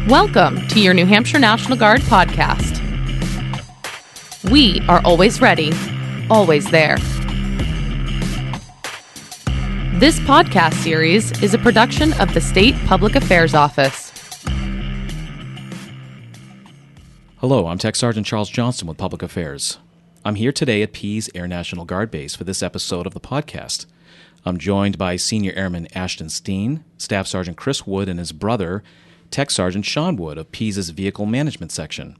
Welcome to your New Hampshire National Guard podcast. We are always ready, always there. This podcast series is a production of the State Public Affairs Office. Hello, I'm Tech Sergeant Charles Johnston with Public Affairs. I'm here today at Pease Air National Guard Base for this episode of the podcast. I'm joined by Senior Airman Ashtin Steen, Staff Sergeant Chris Wood, and his brother, Tech Sergeant Sean Wood of Pease's Vehicle Management Section.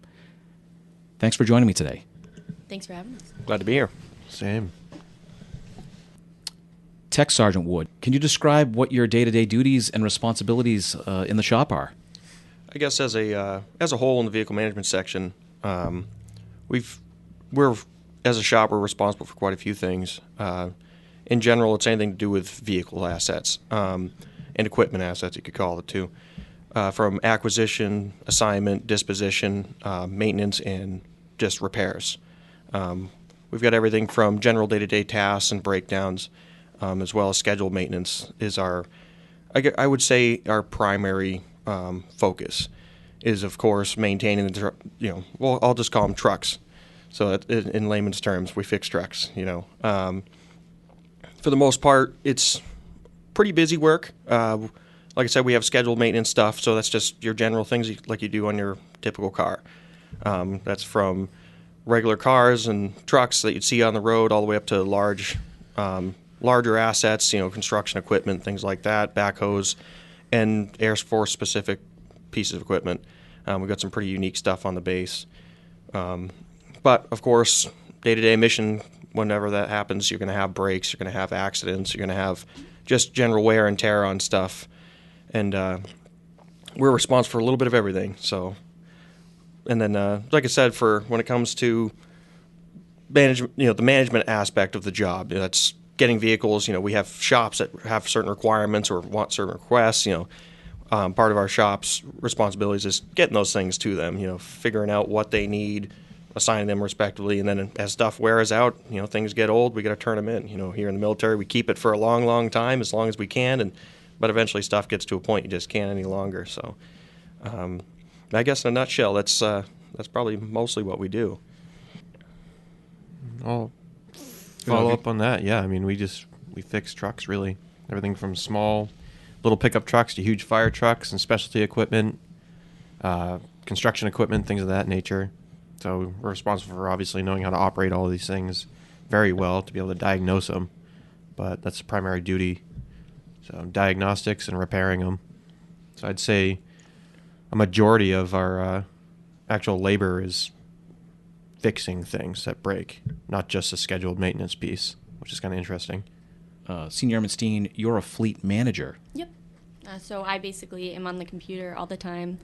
Thanks for joining me today. Thanks for having us. Glad to be here. Same. Tech Sergeant Wood, can you describe what your day-to-day duties and responsibilities in the shop are? I guess as a whole in the vehicle management section, we're as a shop we're responsible for quite a few things. In general, it's anything to do with vehicle assets and equipment assets, you could call it too, from acquisition, assignment, disposition, maintenance, and just repairs. We've got everything from general day-to-day tasks and breakdowns, as well as scheduled maintenance is I would say our primary focus is, of course, maintaining the, I'll just call them trucks. So in layman's terms, we fix trucks, For the most part, it's pretty busy work. Like I said, we have scheduled maintenance stuff, so that's just your general things like you do on your typical car. That's from regular cars and trucks that you'd see on the road all the way up to larger assets, construction equipment, things like that, backhoes, and Air Force specific pieces of equipment. We've got some pretty unique stuff on the base. But of course, day-to-day mission, whenever that happens, you're going to have breaks, you're going to have accidents, you're going to have just general wear and tear on stuff. And we're responsible for a little bit of everything. So, and then, like I said, for when it comes to management, the management aspect of the job, that's getting vehicles. We have shops that have certain requirements or want certain requests. Part of our shop's responsibilities is getting those things to them. Figuring out what they need, assigning them respectively, and then as stuff wears out, things get old, we got to turn them in. Here in the military, we keep it for a long, long time, as long as we can, but eventually stuff gets to a point you just can't any longer. So, I guess in a nutshell, that's probably mostly what we do. I'll follow up on that. Yeah, we fix trucks, really. Everything from small little pickup trucks to huge fire trucks and specialty equipment, construction equipment, things of that nature. So we're responsible for obviously knowing how to operate all of these things very well to be able to diagnose them. But that's the primary duty. So diagnostics and repairing them. So I'd say a majority of our actual labor is fixing things that break, not just a scheduled maintenance piece, which is kind of interesting. Senior Airman Steen, you're a fleet manager. Yep. So I basically am on the computer all the time,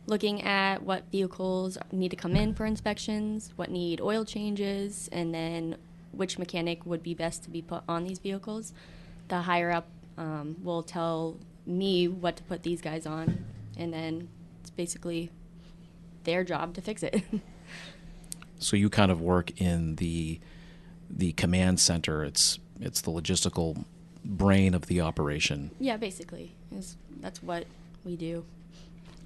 looking at what vehicles need to come in for inspections, what need oil changes, and then which mechanic would be best to be put on these vehicles. The higher up will tell me what to put these guys on, and then it's basically their job to fix it. So you kind of work in the command center. It's the logistical brain of the operation. Yeah, basically. That's what we do.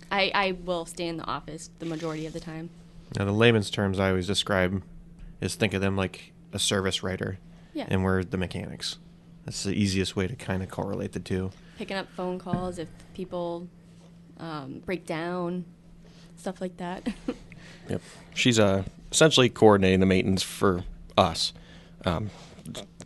I will stay in the office the majority of the time. Now, the layman's terms I always describe is think of them like a service writer, and we're the mechanics. That's the easiest way to kind of correlate the two. Picking up phone calls if people break down, stuff like that. Yep. She's essentially coordinating the maintenance for us.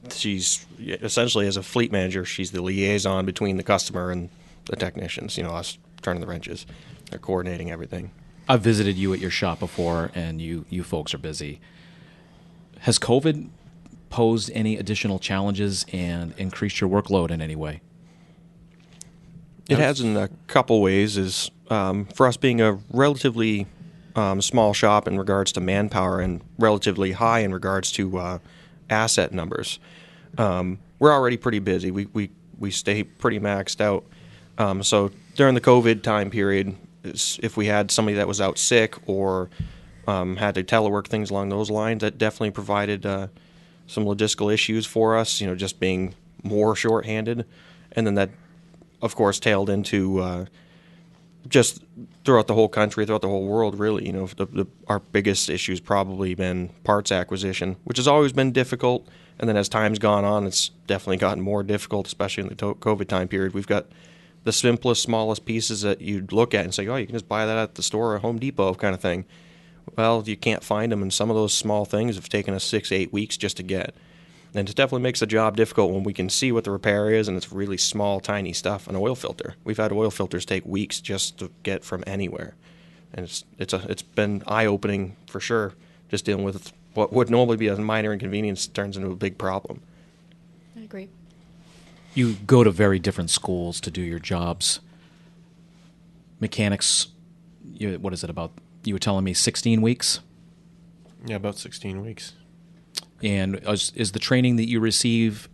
She's essentially, as a fleet manager, she's the liaison between the customer and the technicians, us turning the wrenches. They're coordinating everything. I've visited you at your shop before, and you folks are busy. Has COVID posed any additional challenges and increased your workload in any way? It has in a couple ways. Is for us being a relatively small shop in regards to manpower and relatively high in regards to asset numbers. We're already pretty busy. We stay pretty maxed out. So during the COVID time period, if we had somebody that was out sick or had to telework, things along those lines, that definitely provided some logistical issues for us, just being more shorthanded. And then that, of course, tailed into just throughout the whole country, throughout the whole world, really. You know, our biggest issue's probably been parts acquisition, which has always been difficult. And then as time's gone on, it's definitely gotten more difficult, especially in the COVID time period. We've got the simplest, smallest pieces that you'd look at and say, oh, you can just buy that at the store or Home Depot kind of thing. Well, you can't find them, and some of those small things have taken us 6 to 8 weeks just to get. And it definitely makes the job difficult when we can see what the repair is, and it's really small, tiny stuff. An oil filter. We've had oil filters take weeks just to get from anywhere. And it's been eye-opening for sure, just dealing with what would normally be a minor inconvenience turns into a big problem. I agree. You go to very different schools to do your jobs. Mechanics, what is it about? You were telling me 16 weeks? Yeah, about 16 weeks. And is the training that you receive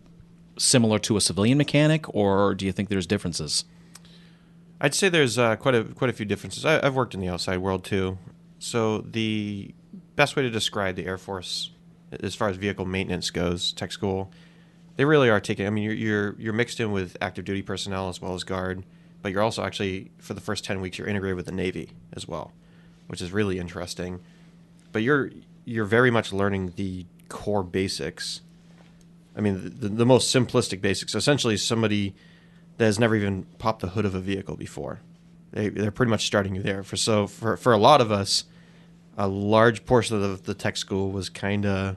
similar to a civilian mechanic, or do you think there's differences? I'd say there's quite a few differences. I've worked in the outside world too. So the best way to describe the Air Force, as far as vehicle maintenance goes, tech school, they really are taking. I mean, you're mixed in with active duty personnel as well as guard, but you're also actually, for the first 10 weeks, you're integrated with the Navy as well, which is really interesting. But you're very much learning the core basics. I mean, the most simplistic basics. Essentially, somebody that has never even popped the hood of a vehicle before, they're pretty much starting you there. For a lot of us, a large portion of the tech school was kind of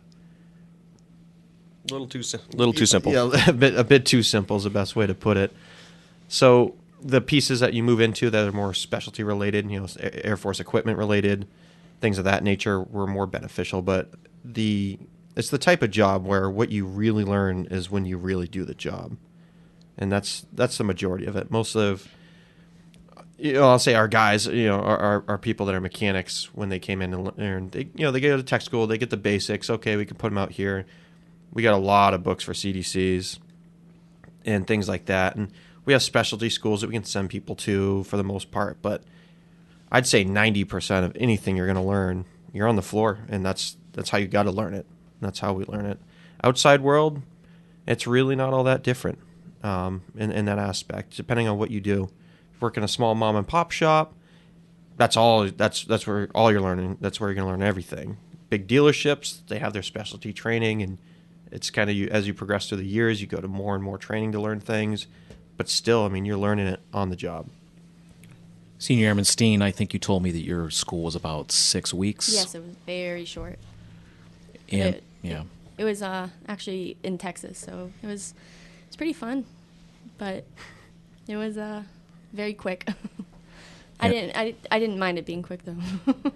a little too simple. Yeah, a bit too simple is the best way to put it. So the pieces that you move into that are more specialty related, Air Force equipment related, things of that nature were more beneficial. But it's the type of job where what you really learn is when you really do the job, and that's the majority of it. Most of, I'll say our guys, our people that are mechanics, when they came in and learn, they go to tech school, they get the basics. Okay, we can put them out here. We got a lot of books for CDCs and things like that, and we have specialty schools that we can send people to for the most part. But I'd say 90% of anything you're going to learn, you're on the floor, and that's how you got to learn it. That's how we learn it. Outside world, it's really not all that different in that aspect, depending on what you do. If you work in a small mom and pop shop, that's where all you're learning. That's where you're going to learn everything. Big dealerships, they have their specialty training, and it's kind of as you progress through the years, you go to more and more training to learn things. But still, I mean, you're learning it on the job. Senior Airman Steen, I think you told me that your school was about 6 weeks. Yes, it was very short. And It was actually in Texas, so it's pretty fun, but it was very quick. I didn't mind it being quick though.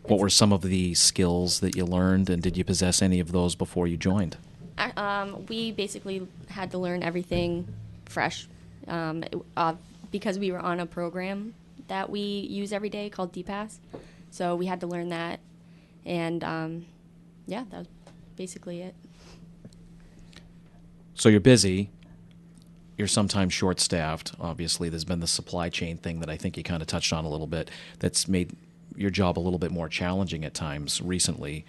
What were some of the skills that you learned, and did you possess any of those before you joined? We basically had to learn everything fresh because we were on a program that we use every day called DPAS. So we had to learn that, and that was basically it. So you're busy. You're sometimes short-staffed. Obviously, there's been the supply chain thing that I think you kind of touched on a little bit that's made your job a little bit more challenging at times recently.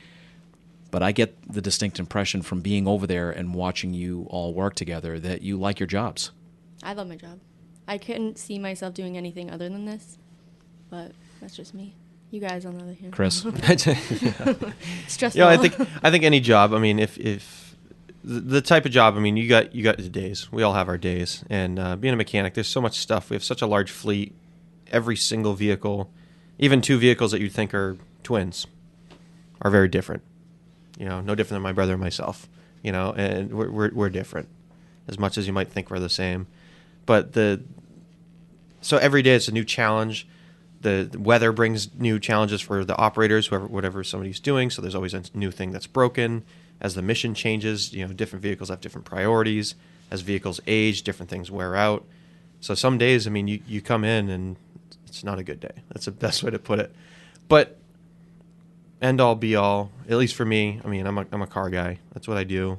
But I get the distinct impression from being over there and watching you all work together that you like your jobs. I love my job. I couldn't see myself doing anything other than this, but that's just me. You guys, on the other hand, Chris, stressful. I think any job. I mean, if the type of job. I mean, you got the days. We all have our days, and being a mechanic, there's so much stuff. We have such a large fleet. Every single vehicle, even two vehicles that you'd think are twins, are very different. No different than my brother and myself. And we're different, as much as you might think we're the same. But so every day it's a new challenge. The weather brings new challenges for the operators, whatever somebody's doing. So there's always a new thing that's broken. As the mission changes, different vehicles have different priorities. As vehicles age, different things wear out. So some days, I mean, you come in and it's not a good day. That's the best way to put it. But end all be all, at least for me, I mean, I'm a car guy. That's what I do.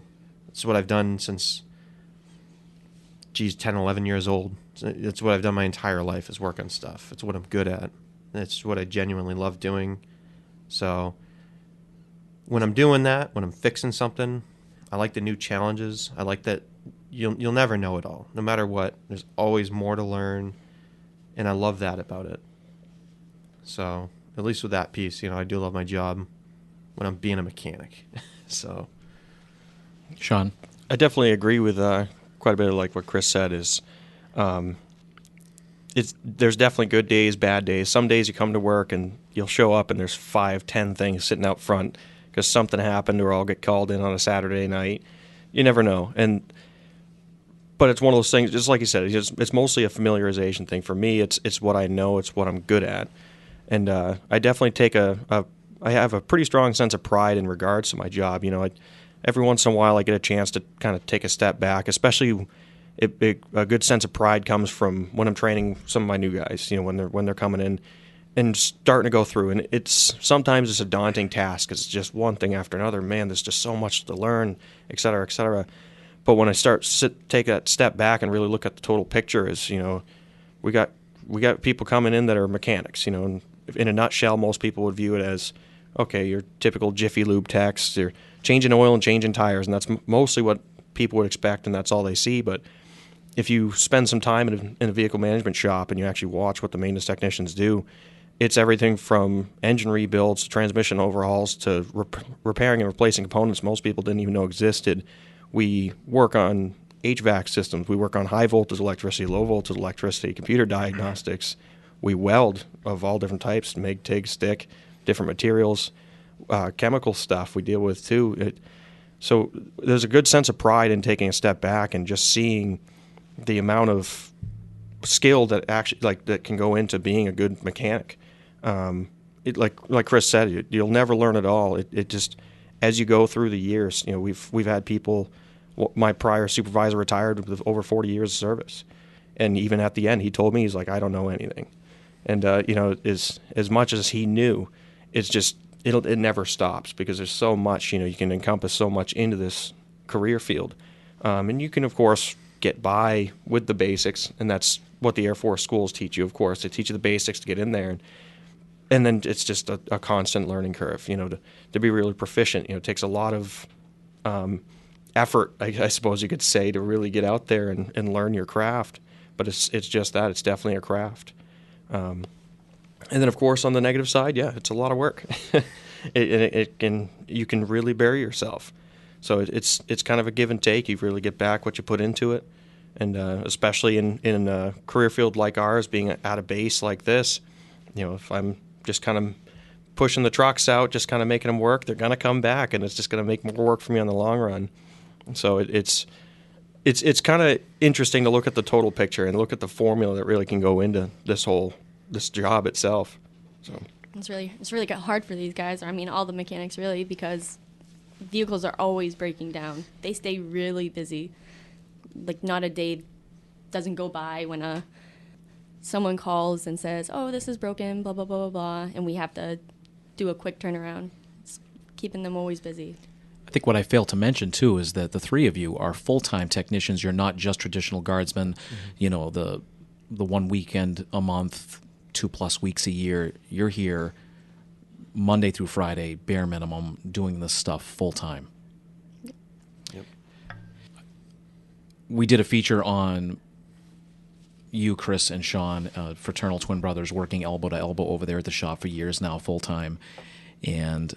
It's what I've done since 10, 11 years old. It's what I've done my entire life, is work on stuff. It's what I'm good at. It's what I genuinely love doing. So when I'm doing that, when I'm fixing something, I like the new challenges. I like that you'll never know it all. No matter what, there's always more to learn, and I love that about it. So at least with that piece, I do love my job when I'm being a mechanic. So, Sean? I definitely agree with quite a bit of like what Chris said is there's definitely good days, bad days. Some days you come to work and you'll show up and there's 5, 10 things sitting out front because something happened or I'll get called in on a Saturday night. You never know. But it's one of those things, just like you said, it's mostly a familiarization thing. For me, it's what I know, it's what I'm good at. And I definitely I have a pretty strong sense of pride in regards to my job. Every once in a while I get a chance to kind of take a step back, especially a good sense of pride comes from when I'm training some of my new guys, when they're coming in and starting to go through. And sometimes it's a daunting task because it's just one thing after another. Man, there's just so much to learn, et cetera, et cetera. But when I take that step back and really look at the total picture is, we got people coming in that are mechanics, and in a nutshell, most people would view it as, okay, your typical Jiffy Lube techs, they're changing oil and changing tires, and that's mostly what people would expect, and that's all they see. But if you spend some time in a vehicle management shop and you actually watch what the maintenance technicians do, it's everything from engine rebuilds to transmission overhauls to repairing and replacing components most people didn't even know existed. We work on HVAC systems. We work on high voltage electricity, low voltage electricity, computer diagnostics. We weld of all different types, MIG, TIG, stick, different materials, chemical stuff we deal with too. So there's a good sense of pride in taking a step back and just seeing the amount of skill that actually that can go into being a good mechanic. Like Chris said, you'll never learn it all. It just, as you go through the years, we've had people. My prior supervisor retired with over 40 years of service, and even at the end, he told me, he's like, I don't know anything. And as much as he knew, it's just it never stops because there's so much. You can encompass so much into this career field, and you can of course get by with the basics, and that's what the Air Force schools teach you. Of course, they teach you the basics to get in there, and then it's just a constant learning curve. To be really proficient, it takes a lot of effort, I suppose you could say, to really get out there and learn your craft. But it's just that. It's definitely a craft. And then, of course, on the negative side, yeah, it's a lot of work. You can really bury yourself. So it's kind of a give and take. You really get back what you put into it. And especially in a career field like ours, being at a base like this, if I'm just kind of pushing the trucks out, just kind of making them work, they're going to come back, and it's just going to make more work for me on the long run. So it's kind of interesting to look at the total picture and look at the formula that really can go into this job itself. So it's really hard for these guys. I mean, all the mechanics really, because vehicles are always breaking down. They stay really busy. Like not a day doesn't go by when someone calls and says, "Oh, this is broken," blah blah blah blah blah, and we have to do a quick turnaround. It's keeping them always busy. I think what I failed to mention, too, is that the three of you are full-time technicians. You're not just traditional guardsmen, the 1 weekend a month, 2+ weeks a year. You're here Monday through Friday, bare minimum, doing this stuff full-time. Yep. We did a feature on you, Chris, and Sean, fraternal twin brothers working elbow to elbow over there at the shop for years now, full-time. And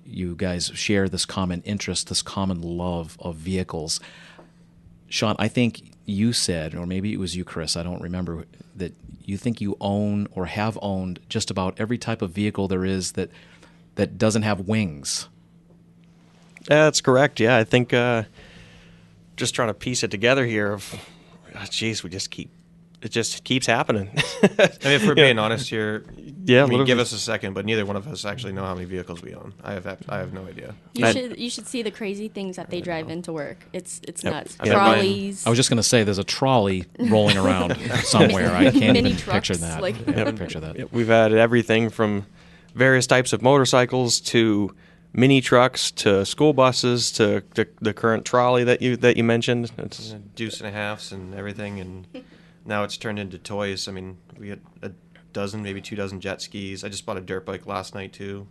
you guys share this common interest, this common love of vehicles. Sean, I think you said, or maybe it was you, Chris, I don't remember, that you think you own or have owned just about every type of vehicle there is that doesn't have wings. That's correct, yeah. I think just trying to piece it together here it just keeps happening. I mean, if we're being honest here, yeah, give us a second, but neither one of us actually know how many vehicles we own. I have no idea. You should see the crazy things that they drive into work. It's nuts. Yeah. Trolleys. I was just going to say there's a trolley rolling around somewhere. I can't Mini even trucks, picture that. like- I can't picture that. Yeah, we've had everything from various types of motorcycles to mini trucks to school buses to the current trolley that you mentioned. It's Deuce and a halves and everything, and now it's turned into toys. I mean, we had a dozen, maybe 2 dozen jet skis. I just bought a dirt bike last night too.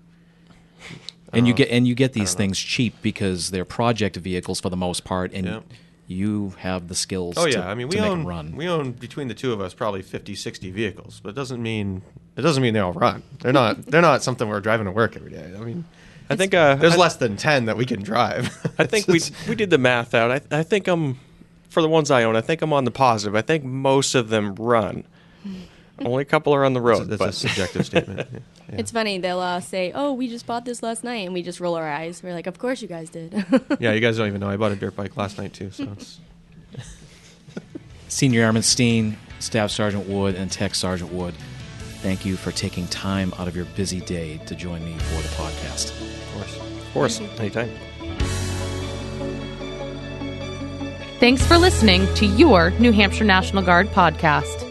And you get these things cheap because they're project vehicles for the most part, and Yep. you have the skills Oh to, yeah, I mean to we make own them run. we own between the two of us probably 50, 60 vehicles, but it doesn't mean It doesn't mean they all run. They're not something we're driving to work every day. I mean, I think there's less than 10 that we can drive. I think we did the math out. I think for the ones I own, I think I'm on the positive. I think most of them run. Only a couple are on the road. That's a subjective statement. Yeah. It's funny. They'll say, "Oh, we just bought this last night," and we just roll our eyes. We're like, "Of course you guys did." Yeah, you guys don't even know. I bought a dirt bike last night too. So it's Senior Airman Steen, Staff Sergeant Wood, and Tech Sergeant Wood, thank you for taking time out of your busy day to join me for the podcast. Of course, anytime. Thanks for listening to your New Hampshire National Guard podcast.